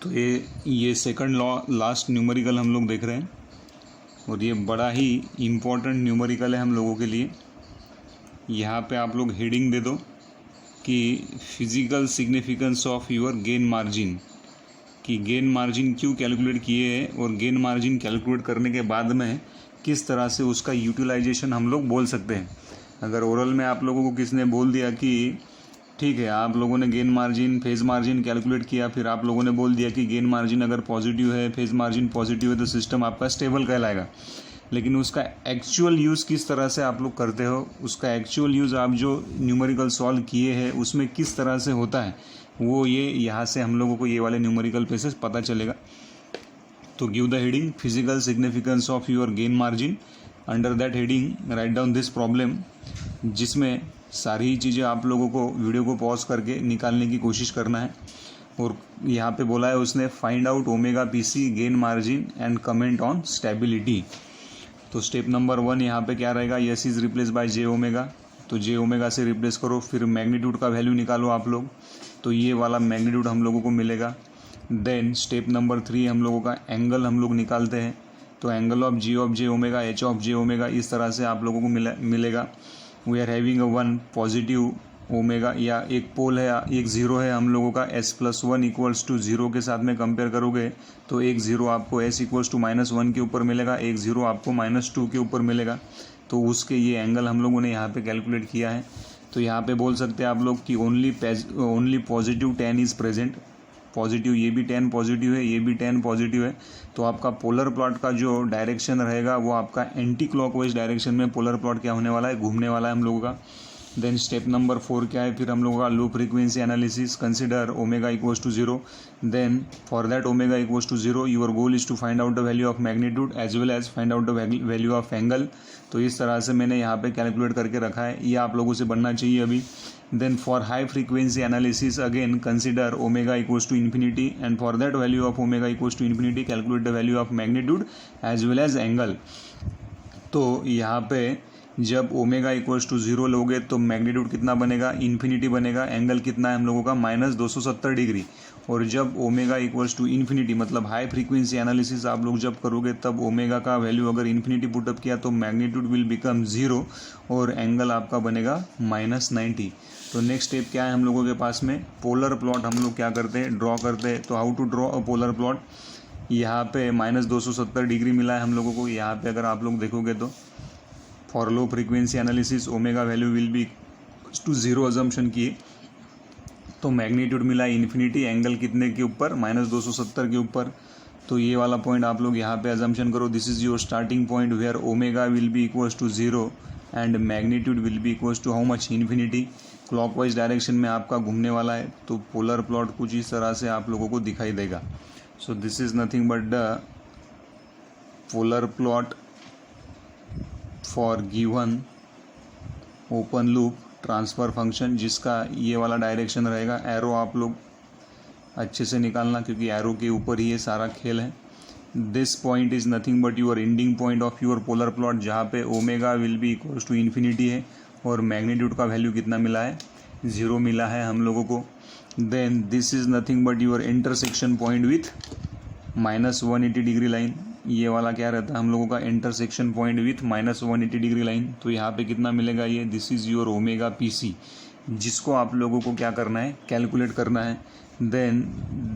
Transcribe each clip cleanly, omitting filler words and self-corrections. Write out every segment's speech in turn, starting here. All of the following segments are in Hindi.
तो ये सेकंड लॉ लास्ट न्यूमेरिकल हम लोग देख रहे हैं और ये बड़ा ही इम्पोर्टेंट न्यूमेरिकल है हम लोगों के लिए। यहाँ पे आप लोग हेडिंग दे दो कि physical significance of your gain margin, कि गेन मार्जिन क्यों कैलकुलेट किए हैं और गेन मार्जिन कैलकुलेट करने के बाद में किस तरह से उसका यूटिलाइजेशन हम लोग बोल सकते हैं। अगर ओरल में आप लोगों को किसने बोल दिया कि ठीक है आप लोगों ने gain margin phase margin calculate किया, फिर आप लोगों ने बोल दिया कि गेन मार्जिन अगर पॉजिटिव है फेज मार्जिन पॉजिटिव है तो सिस्टम आपका स्टेबल कहलाएगा, लेकिन उसका एक्चुअल यूज़ किस तरह से आप लोग करते हो, उसका एक्चुअल यूज़ आप जो न्यूमेरिकल सॉल्व किए हैं उसमें किस तरह से होता है, वो ये यहाँ से हम लोगों को ये वाले न्यूमेरिकल पे से पता चलेगा। तो give the heading physical significance of your gain margin, under that heading write down this problem, जिसमें सारी चीज़ें आप लोगों को वीडियो को पॉज करके निकालने की कोशिश करना है। और यहाँ पे बोला है उसने find out omega PC gain margin and comment on stability. तो स्टेप नंबर 1 यहाँ पे क्या रहेगा, yes is replace by J omega, तो जे ओमेगा से रिप्लेस करो, फिर मैग्नीट्यूड का वैल्यू निकालो आप लोग, तो ये वाला मैग्नीट्यूड हम लोगों को मिलेगा। देन स्टेप नंबर 3 हम लोगों का एंगल हम लोग निकालते हैं, तो angle of J omega H of J omega इस तरह से आप लोगों को मिलेगा। We are having a one positive omega, या एक पोल है या एक ज़ीरो है हम लोगों का, s+1 इक्वल्स टू ज़ीरो के साथ में कंपेयर करोगे तो एक ज़ीरो आपको s इक्वल्स टू -1 के ऊपर मिलेगा, एक ज़ीरो आपको -2 के ऊपर मिलेगा। तो उसके ये एंगल हम लोगों ने यहाँ पे कैलकुलेट किया है। तो यहाँ पे बोल सकते हैं आप लोग कि only positive tan is present, positive ये भी tan पॉजिटिव है, ये भी tan पॉजिटिव है। तो आपका पोलर प्लॉट का जो डायरेक्शन रहेगा वो आपका एंटी क्लॉकवाइज डायरेक्शन में पोलर प्लॉट क्या होने वाला है, घूमने वाला है हम लोगों का। देन स्टेप नंबर 4 क्या है, फिर हम लोगों का low frequency analysis, consider omega equals to 0। Then for that omega equals to 0 your goal is to find out the value of magnitude as well as find out the value of angle. तो इस तरह से मैंने यहाँ पे कैलकुलेट करके रखा है, ये आप लोगों से बनना चाहिए अभी। Then for high frequency analysis again consider omega equals to infinity and for that value of omega equals to infinity calculate the value of magnitude as well as angle. तो यहाँ पे जब ओमेगा इक्वल्स टू 0 लोगे तो मैग्नीट्यूड कितना बनेगा, इन्फिनिटी बनेगा, एंगल कितना है हम लोगों का -270 डिग्री। और जब ओमेगा इक्वल्स टू इन्फिनिटी मतलब हाई फ्रीक्वेंसी एनालिसिस आप लोग जब करोगे तब ओमेगा का वैल्यू अगर इन्फिनिटी पुटअप किया तो मैग्नीट्यूड विल बिकम 0 और एंगल आपका बनेगा -90। तो नेक्स्ट स्टेप क्या है हम लोगों के पास में, पोलर प्लॉट हम लोग क्या करते हैं, ड्रॉ करते हैं। तो how to draw a polar plot, यहाँ पे -270 डिग्री मिला है हम लोगों को। यहाँ पे अगर आप लोग देखोगे तो for low frequency analysis omega value will be to 0 assumption किए तो मैग्नीट्यूड मिला इन्फिनिटी, एंगल कितने के ऊपर, -270 के ऊपर। तो ये वाला पॉइंट आप लोग यहाँ पे अजम्पशन करो, this is your starting point where omega will be equals to 0 and magnitude will be equals to how much, infinity. Clockwise direction में आपका घूमने वाला है, तो पोलर प्लॉट कुछ इस तरह से आप लोगों को दिखाई देगा। So this is nothing but the polar plot for given open loop transfer function, जिसका ये वाला डायरेक्शन रहेगा। एरो आप लोग अच्छे से निकालना क्योंकि एरो के ऊपर ही ये सारा खेल है। This point is nothing but your ending point of your polar plot, जहाँ पे omega will be equals to infinity है और मैग्नीट्यूड का वैल्यू कितना मिला है, 0 मिला है हम लोगों को। Then this is nothing but your intersection point with -180 degree line, ये वाला क्या रहता है हम लोगों का intersection point with -180 degree line. तो यहाँ पे कितना मिलेगा ये, this is your omega PC, जिसको आप लोगों को क्या करना है, कैलकुलेट करना है। Then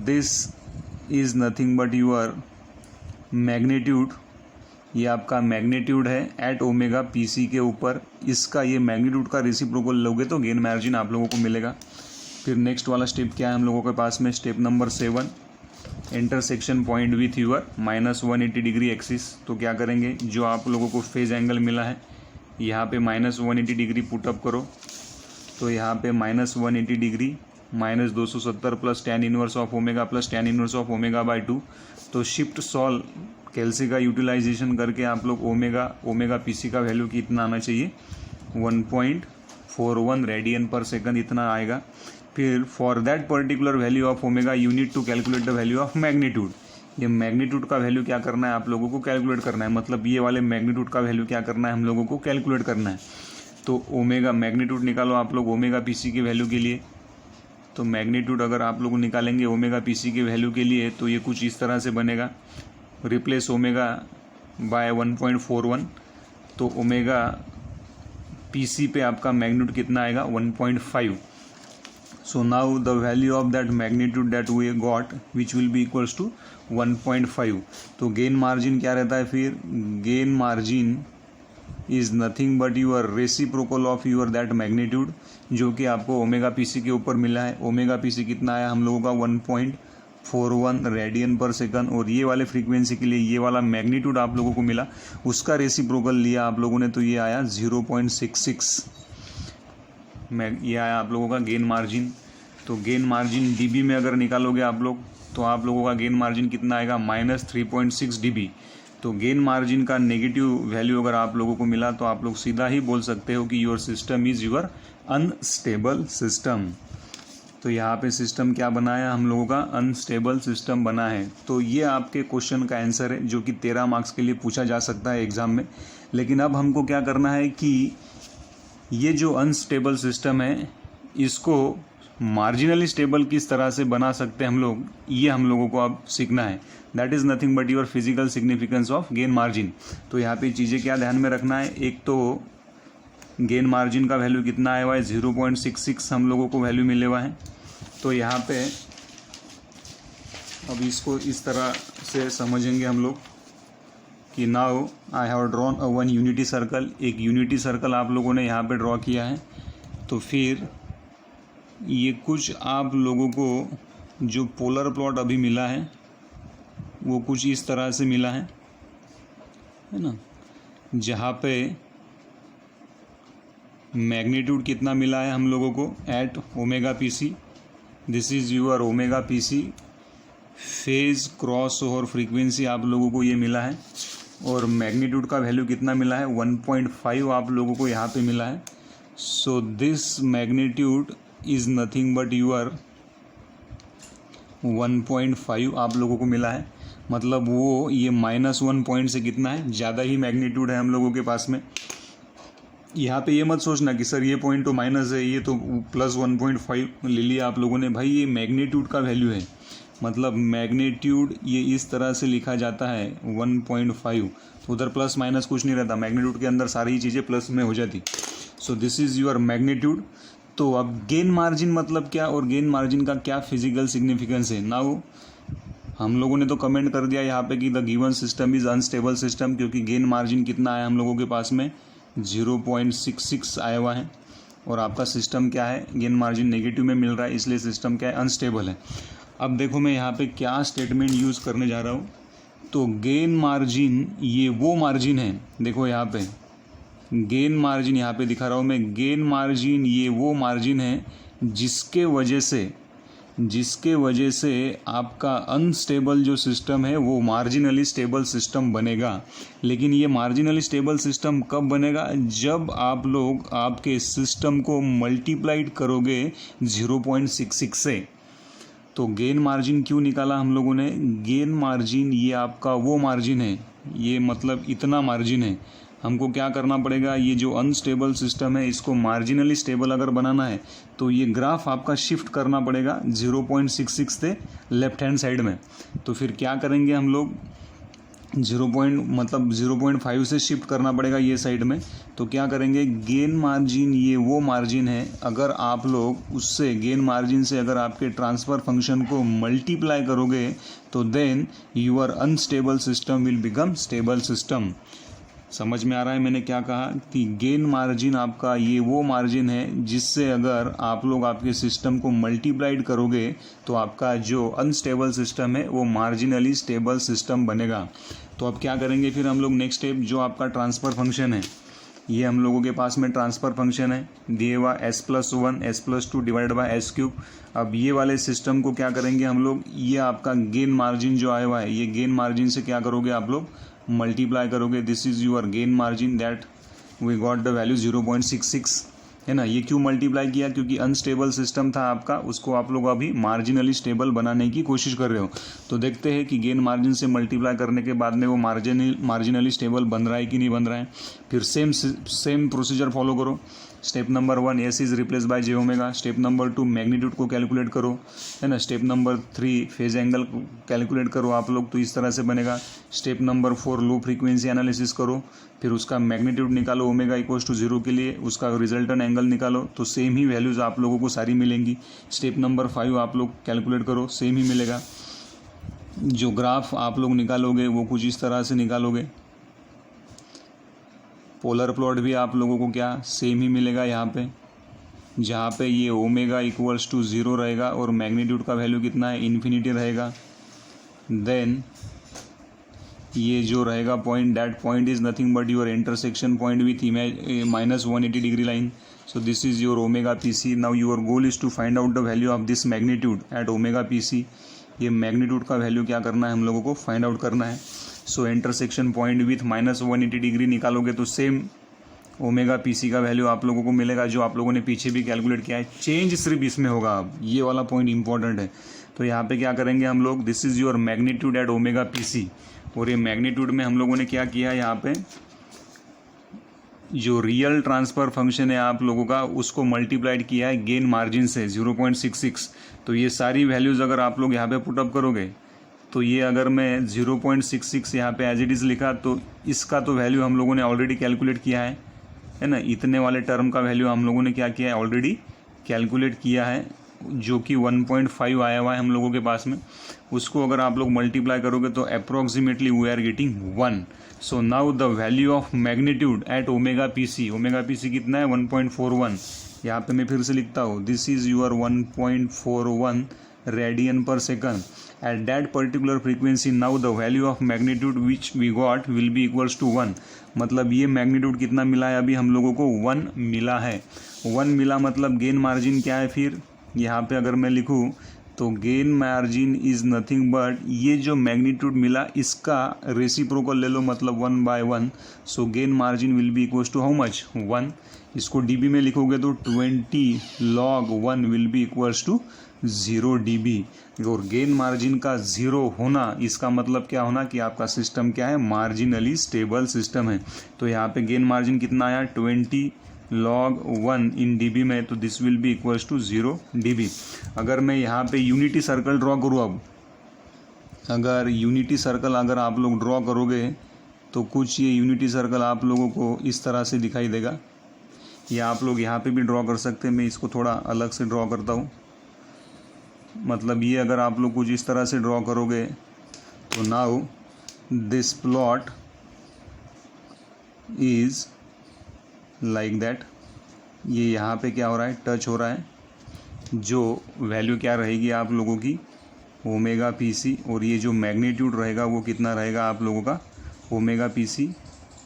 this is nothing but your magnitude, ये आपका मैग्नीट्यूड है एट ओमेगा पीसी के ऊपर, इसका ये मैग्नीट्यूड का रेसिप्रोकल लोगे तो गेन मार्जिन आप लोगों को मिलेगा। फिर नेक्स्ट वाला स्टेप क्या है हम लोगों के पास में, step number 7 intersection point with your -180 degree axis. तो क्या करेंगे, जो आप लोगों को फेज एंगल मिला है यहाँ पे -180 डिग्री पुटअप करो, तो यहाँ पे -180 degree -270 plus tan inverse of omega plus tan inverse of omega by 2। तो शिफ्ट सॉल्व कैल्सी का यूटिलाइजेशन करके आप लोग ओमेगा पीसी का वैल्यू कितना आना चाहिए, 1.41 रेडियन पर सेकंड इतना आएगा। फिर for that particular value of omega you need to calculate the value of magnitude. ये मैग्नीट्यूड का वैल्यू क्या करना है आप लोगों को, कैलकुलेट करना है, मतलब ये वाले मैग्नीट्यूड का वैल्यू क्या करना है हम लोगों को, कैलकुलेट करना है। तो ओमेगा मैग्नीट्यूड निकालो आप लोग ओमेगा पीसी की वैल्यू के लिए, तो मैग्नीट्यूड अगर आप लोग निकालेंगे ओमेगा पी सी के वैल्यू के लिए तो ये कुछ इस तरह से बनेगा, रिप्लेस ओमेगा बाय 1.41, तो ओमेगा पी सी पे आपका मैग्नीट्यूड कितना आएगा 1.5. So now the value of that magnitude that we got which will be equals to 1.5. तो गेन मार्जिन क्या रहता है फिर, gain margin is nothing but your reciprocal of your that magnitude, जो कि आपको ओमेगा पी सी के ऊपर मिला है. ओमेगा पी सी कितना आया हम लोगों का 1.41 रेडियन पर सेकंड, और ये वाले फ्रीक्वेंसी के लिए ये वाला मैग्नीट्यूड आप लोगों को मिला, उसका रेसिप्रोकल लिया आप लोगों ने तो ये आया 0.66. ये आया आप लोगों का गेन मार्जिन. तो गेन मार्जिन डीबी में अगर निकालोगे आप लोग तो आप लोगों का गेन मार्जिन कितना आएगा -3.6 dB. तो गेन मार्जिन का नेगेटिव वैल्यू अगर आप लोगों को मिला तो आप लोग सीधा ही बोल सकते हो कि your system is your unstable system. तो यहाँ पे सिस्टम क्या बना है हम लोगों का, अनस्टेबल सिस्टम बना है. तो ये आपके क्वेश्चन का आंसर है जो कि 13 मार्क्स के लिए पूछा जा सकता है एग्ज़ाम में. लेकिन अब हमको क्या करना है कि ये जो अनस्टेबल सिस्टम है इसको मार्जिनली स्टेबल किस तरह से बना सकते हैं हम लोग, ये हम लोगों को अब सीखना है. That is nothing but your physical significance of gain margin. तो यहाँ पे चीज़ें क्या ध्यान में रखना है, एक तो गेन मार्जिन का वैल्यू कितना आया हुआ है 0.66 हम लोगों को वैल्यू मिले हुआ है. तो यहाँ पे अब इसको इस तरह से समझेंगे हम लोग कि now I have drawn a one unity circle. एक यूनिटी सर्कल आप लोगों ने यहाँ पे ड्रॉ किया है. तो फिर ये कुछ आप लोगों को जो पोलर प्लॉट अभी मिला है वो कुछ इस तरह से मिला है ना, जहाँ पे मैग्नीट्यूड कितना मिला है हम लोगों को at omega P C. This is your omega P C. Phase cross over frequency आप लोगों को ये मिला है, और मैग्नीट्यूड का वैल्यू कितना मिला है 1.5 आप लोगों को यहाँ पे मिला है. So this magnitude is nothing but your 1.5 आप लोगों को मिला है. मतलब वो ये -1 पॉइंट से कितना है, ज़्यादा ही मैग्नीट्यूड है हम लोगों के पास में. यहाँ पे ये मत सोचना कि सर ये पॉइंट तो माइनस है, ये तो +1.5 ले लिया आप लोगों ने. भाई ये मैग्नीट्यूड का वैल्यू है, मतलब मैग्नीट्यूड ये इस तरह से लिखा जाता है 1.5. उधर प्लस माइनस कुछ नहीं रहता, मैग्नीट्यूड के अंदर सारी चीज़ें प्लस में हो जाती. So this is your magnitude. तो अब गेन मार्जिन मतलब क्या और गेन मार्जिन का क्या फिजिकल सिग्निफिकेंस है. नाउ हम लोगों ने तो कमेंट कर दिया यहाँ पे कि the given system is unstable system, क्योंकि गेन मार्जिन कितना आया हम लोगों के पास में 0.66 आया हुआ है, और आपका सिस्टम क्या है, गेन मार्जिन नेगेटिव में मिल रहा है, इसलिए सिस्टम क्या है, अनस्टेबल है. अब देखो मैं यहाँ पे क्या स्टेटमेंट यूज़ करने जा रहा हूँ. तो गेन मार्जिन ये वो मार्जिन है, देखो यहाँ पे गेन मार्जिन यहाँ पे दिखा रहा हूँ मैं. गेन मार्जिन ये वो मार्जिन है जिसके वजह से आपका अनस्टेबल जो सिस्टम है वो मार्जिनली स्टेबल सिस्टम बनेगा. लेकिन ये मार्जिनली स्टेबल सिस्टम कब बनेगा, जब आप लोग आपके सिस्टम को मल्टीप्लाइड करोगे 0.66 से. तो गेन मार्जिन क्यों निकाला हम लोगों ने, गेन मार्जिन ये आपका वो मार्जिन है, ये मतलब इतना मार्जिन है. हमको क्या करना पड़ेगा, ये जो अनस्टेबल सिस्टम है इसको मार्जिनली स्टेबल अगर बनाना है तो ये ग्राफ आपका शिफ्ट करना पड़ेगा 0.66 से लेफ्ट हैंड साइड में. तो फिर क्या करेंगे हम लोग, 0.5 से शिफ्ट करना पड़ेगा ये साइड में. तो क्या करेंगे, गेन मार्जिन ये वो मार्जिन है, अगर आप लोग उससे गेन मार्जिन से अगर आपके ट्रांसफ़र फंक्शन को मल्टीप्लाई करोगे तो then your unstable system will become stable system. समझ में आ रहा है मैंने क्या कहा, कि गेन मार्जिन आपका ये वो मार्जिन है जिससे अगर आप लोग आपके सिस्टम को मल्टीप्लाइड करोगे तो आपका जो अनस्टेबल सिस्टम है वो मार्जिनली स्टेबल सिस्टम बनेगा. तो अब क्या करेंगे फिर हम लोग, नेक्स्ट स्टेप जो आपका ट्रांसफ़र फंक्शन है, ये हम लोगों के पास में ट्रांसफ़र फंक्शन है दिए हुआ s+1 s+2 divide by s³. अब ये वाले सिस्टम को क्या करेंगे हम लोग, ये आपका गेन मार्जिन जो आया हुआ है, ये गेन मार्जिन से क्या करोगे आप लोग, मल्टीप्लाई करोगे. This is your gain margin that we got the value 0.66 है ना. ये क्यों मल्टीप्लाई किया, क्योंकि अनस्टेबल सिस्टम था आपका, उसको आप लोग अभी मार्जिनली स्टेबल बनाने की कोशिश कर रहे हो. तो देखते हैं कि गेन मार्जिन से मल्टीप्लाई करने के बाद में वो मार्जिनली स्टेबल बन रहा है कि नहीं बन रहा है. फिर सेम प्रोसीजर फॉलो करो. Step number 1 S is replace by J omega. Step number 2 magnitude को कैलकुलेट करो, है ना। स्टेप नंबर 3 फेज एंगल को कैलकुलेट करो आप लोग, तो इस तरह से बनेगा। स्टेप नंबर 4 लो फ्रीक्वेंसी एनालिसिस करो, फिर उसका मैग्नीट्यूड निकालो ओमेगा इक्वल्स टू 0 के लिए, उसका रिजल्टेंट एंगल निकालो, तो सेम ही वैल्यूज़ आप लोगों को सारी मिलेंगी। स्टेप नंबर 5 आप लोग कैलकुलेट करो, सेम ही मिलेगा। जो ग्राफ आप लोग निकालोगे वो कुछ इस तरह से निकालोगे। पोलर प्लॉट भी आप लोगों को क्या सेम ही मिलेगा यहाँ पे, जहाँ पे ये ओमेगा इक्वल्स टू 0 रहेगा और मैग्नीट्यूड का वैल्यू कितना है, इन्फिनिटी रहेगा। देन ये जो रहेगा point, that point is nothing but your intersection point with -180 degree line. So this is your omega PC. Now your goal is to find out the value of this magnitude at omega PC. ये मैग्नीट्यूड का वैल्यू क्या करना है हम लोगों को, फाइंड आउट करना है। सो इंटरसेक्शन पॉइंट विथ -180 डिग्री निकालोगे तो सेम ओमेगा पीसी का वैल्यू आप लोगों को मिलेगा, जो आप लोगों ने पीछे भी कैलकुलेट किया है। चेंज सिर्फ इसमें होगा, अब ये वाला पॉइंट इंपॉर्टेंट है। तो यहाँ पे क्या करेंगे हम लोग, this is your magnitude at omega PC, और ये मैग्नीट्यूड में हम लोगों ने क्या किया है, यहाँ पे जो रियल ट्रांसफ़र फंक्शन है आप लोगों का, उसको मल्टीप्लाइड किया है गेन मार्जिन से 0.66। तो ये सारी वैल्यूज़ अगर आप लोग यहाँ पे पुटअप करोगे, तो ये अगर मैं 0.66 यहाँ पे एज इट इज़ लिखा, तो इसका तो वैल्यू हम लोगों ने ऑलरेडी कैलकुलेट किया है ना। इतने वाले टर्म का वैल्यू हम लोगों ने क्या किया है, ऑलरेडी कैलकुलेट किया है, जो कि 1.5 आया हुआ है हम लोगों के पास में। उसको अगर आप लोग मल्टीप्लाई करोगे तो approximately we are getting 1। So now the value of magnitude at omega PC, omega PC कितना है 1.41। यहाँ पे मैं फिर से लिखता हूँ, this is your 1.41 radian per second at that particular frequency. Now the value of magnitude which we got will be equals to 1। मतलब ये मैग्नीट्यूड कितना मिला है, अभी हम लोगों को 1 मिला है। 1 मिला मतलब गेन मार्जिन क्या है, फिर यहाँ पे अगर मैं लिखूँ तो gain margin is nothing but ये जो मैग्नीट्यूड मिला इसका रेसिप्रोकल ले लो, मतलब 1/1। So gain margin will be equals to how much, 1। इसको डीबी में लिखोगे तो 20 log 1 will be equals to 0 dB। और गेन मार्जिन का 0 होना, इसका मतलब क्या होना कि आपका सिस्टम क्या है, मार्जिनली स्टेबल सिस्टम है। तो यहाँ पे गेन मार्जिन कितना आया, 20 log 1 इन dB में, तो this will be equals to 0 dB। अगर मैं यहाँ पे यूनिटी सर्कल ड्रॉ करूँ, अब अगर यूनिटी सर्कल अगर आप लोग ड्रॉ करोगे तो कुछ ये यूनिटी सर्कल आप लोगों को इस तरह से दिखाई देगा, या आप लोग यहाँ पे भी ड्रॉ कर सकते हैं। मैं इसको थोड़ा अलग से ड्रॉ करता हूँ। मतलब ये अगर आप लोग कुछ इस तरह से ड्रॉ करोगे तो now this plot is like that. ये यहाँ पे क्या हो रहा है, टच हो रहा है। जो वैल्यू क्या रहेगी आप लोगों की, ओमेगा पीसी, और ये जो मैग्नीट्यूड रहेगा वो कितना रहेगा आप लोगों का, ओमेगा पीसी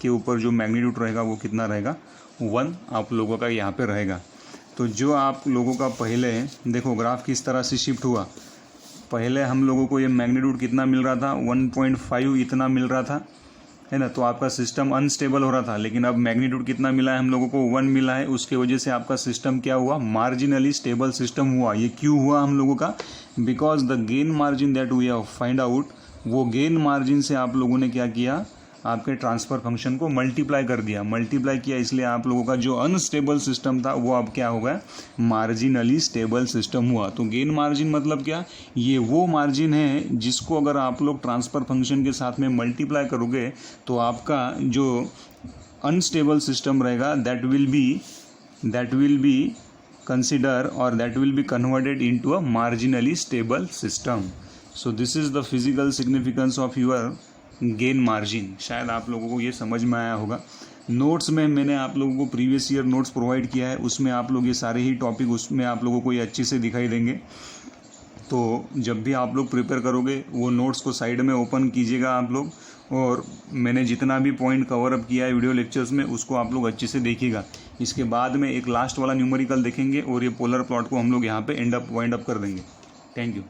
के ऊपर जो मैग्नीट्यूड रहेगा वो कितना रहेगा, 1 आप लोगों का यहाँ पे रहेगा। तो जो आप लोगों का पहले देखो ग्राफ किस तरह से शिफ्ट हुआ, पहले हम लोगों को ये मैग्नीट्यूड कितना मिल रहा था, 1.5 इतना मिल रहा था, है ना। तो आपका सिस्टम अनस्टेबल हो रहा था, लेकिन अब मैग्नीट्यूड कितना मिला है हम लोगों को, 1 मिला है। उसके वजह से आपका सिस्टम क्या हुआ, मार्जिनली स्टेबल सिस्टम हुआ। ये क्यों हुआ हम लोगों का, because the gain margin that we have find out, वो गेन मार्जिन से आप लोगों ने क्या किया, आपके ट्रांसफ़र फंक्शन को मल्टीप्लाई कर दिया। मल्टीप्लाई किया इसलिए आप लोगों का जो अनस्टेबल सिस्टम था वो अब क्या हो गया, मार्जिनली स्टेबल सिस्टम हुआ। तो गेन मार्जिन मतलब क्या, ये वो मार्जिन है जिसको अगर आप लोग ट्रांसफ़र फंक्शन के साथ में मल्टीप्लाई करोगे तो आपका जो अनस्टेबल सिस्टम रहेगा दैट विल बी कंसिडर और that will be converted into a marginally stable system. So this is the physical significance of your gain margin. शायद आप लोगों को ये समझ में आया होगा। नोट्स में मैंने आप लोगों को प्रीवियस ईयर नोट्स प्रोवाइड किया है, उसमें आप लोग ये सारे ही टॉपिक उसमें आप लोगों को ये अच्छे से दिखाई देंगे। तो जब भी आप लोग प्रिपेयर करोगे वो नोट्स को साइड में ओपन कीजिएगा आप लोग, और मैंने जितना भी पॉइंट कवर अप किया है वीडियो लेक्चर्स में उसको आप लोग अच्छे से देखिएगा। इसके बाद में एक लास्ट वाला न्यूमेरिकल देखेंगे और ये पोलर प्लॉट को हम लोग यहाँ पे वाइंड अप कर देंगे। Thank you.